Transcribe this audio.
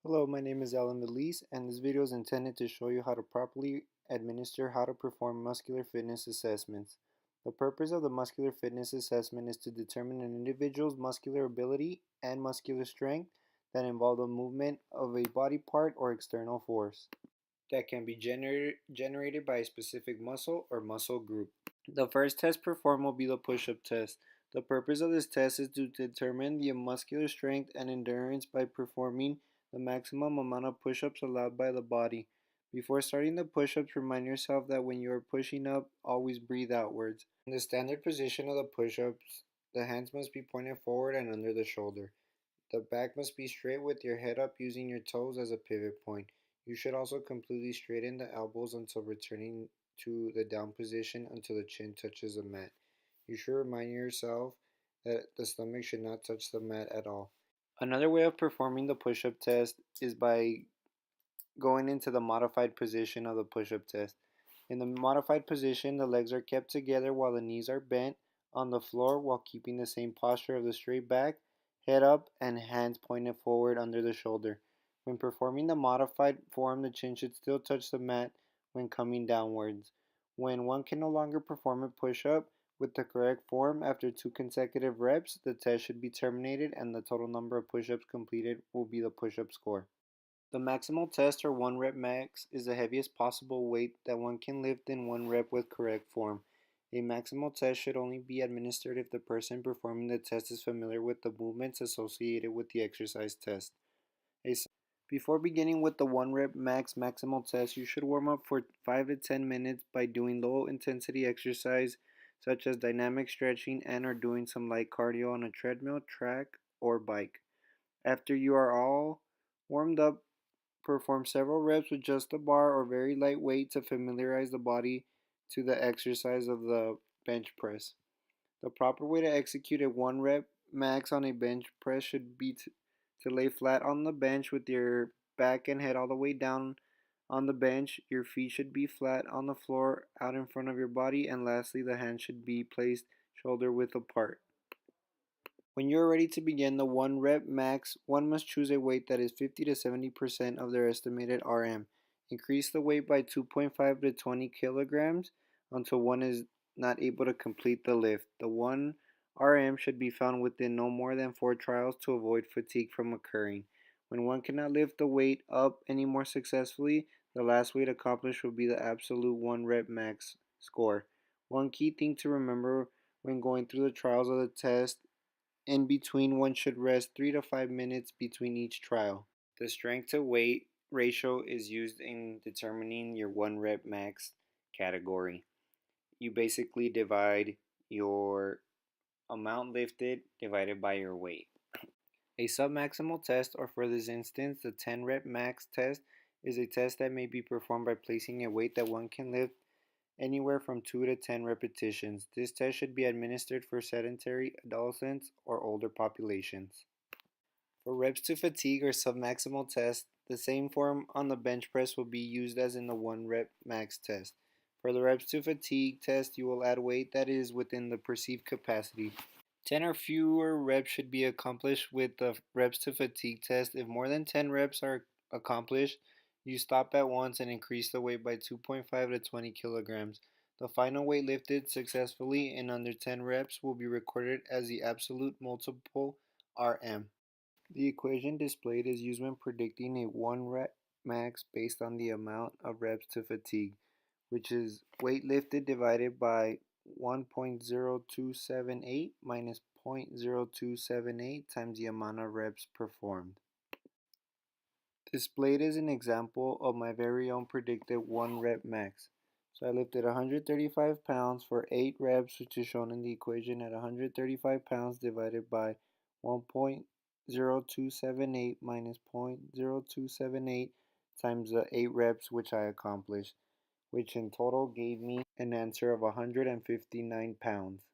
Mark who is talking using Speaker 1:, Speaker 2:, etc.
Speaker 1: Hello, my name is Alan Melise, and this video is intended to show you how to properly administer how to perform muscular fitness assessments. The purpose of the muscular fitness assessment is to determine an individual's muscular ability and muscular strength that involve the movement of a body part or external force that can be generated by a specific muscle or muscle group. The first test performed will be the push-up test. The purpose of this test is to determine the muscular strength and endurance by performing the maximum amount of push-ups allowed by the body. Before starting the push-ups, remind yourself that when you are pushing up, always breathe outwards. In the standard position of the push-ups, the hands must be pointed forward and under the shoulder. The back must be straight with your head up using your toes as a pivot point. You should also completely straighten the elbows until returning to the down position until the chin touches the mat. You should remind yourself that the stomach should not touch the mat at all. Another way of performing the push-up test is by going into the modified position of the push-up test. In the modified position, the legs are kept together while the knees are bent on the floor while keeping the same posture of the straight back, head up, and hands pointed forward under the shoulder. When performing the modified form, the chin should still touch the mat when coming downwards. When one can no longer perform a push-up with the correct form after 2 consecutive reps, the test should be terminated and the total number of push-ups completed will be the push-up score. The maximal test or 1 rep max is the heaviest possible weight that one can lift in 1 rep with correct form. A maximal test should only be administered if the person performing the test is familiar with the movements associated with the exercise test. Before beginning with the 1 rep maximal test, you should warm up for 5 to 10 minutes by doing low intensity exercise such as dynamic stretching and or doing some light cardio on a treadmill, track, or bike. After you are all warmed up, perform several reps with just a bar or very light weight to familiarize the body to the exercise of the bench press. The proper way to execute a 1 rep max on a bench press should be to lay flat on the bench with your back and head all the way down on the bench. Your feet should be flat on the floor out in front of your body, and lastly, the hands should be placed shoulder width apart. When you are ready to begin the 1 rep max, one must choose a weight that is 50 to 70% of their estimated RM. Increase the weight by 2.5 to 20 kilograms until one is not able to complete the lift. The 1 RM should be found within no more than 4 trials to avoid fatigue from occurring. When one cannot lift the weight up any more successfully, the last weight accomplished will be the absolute 1 rep max score. One key thing to remember when going through the trials of the test: in between, one should rest 3 to 5 minutes between each trial. The strength to weight ratio is used in determining your 1 rep max category. You basically divide your amount lifted divided by your weight. A submaximal test, or for this instance, the 10 rep max test, is a test that may be performed by placing a weight that one can lift anywhere from 2 to 10 repetitions. This test should be administered for sedentary adolescents or older populations. For reps to fatigue or submaximal test, the same form on the bench press will be used as in the 1 rep max test. For the reps to fatigue test, you will add weight that is within the perceived capacity. 10 or fewer reps should be accomplished with the reps to fatigue test. If more than 10 reps are accomplished, you stop at once and increase the weight by 2.5 to 20 kilograms. The final weight lifted successfully in under 10 reps will be recorded as the absolute multiple RM. The equation displayed is used when predicting a 1 rep max based on the amount of reps to fatigue, which is weight lifted divided by 1.0278 minus 0.0278 times the amount of reps performed. Displayed is an example of my very own predicted 1 rep max. So I lifted 135 pounds for 8 reps, which is shown in the equation at 135 pounds divided by 1.0278 minus 0.0278 times the 8 reps which I accomplished, which in total gave me an answer of 159 pounds.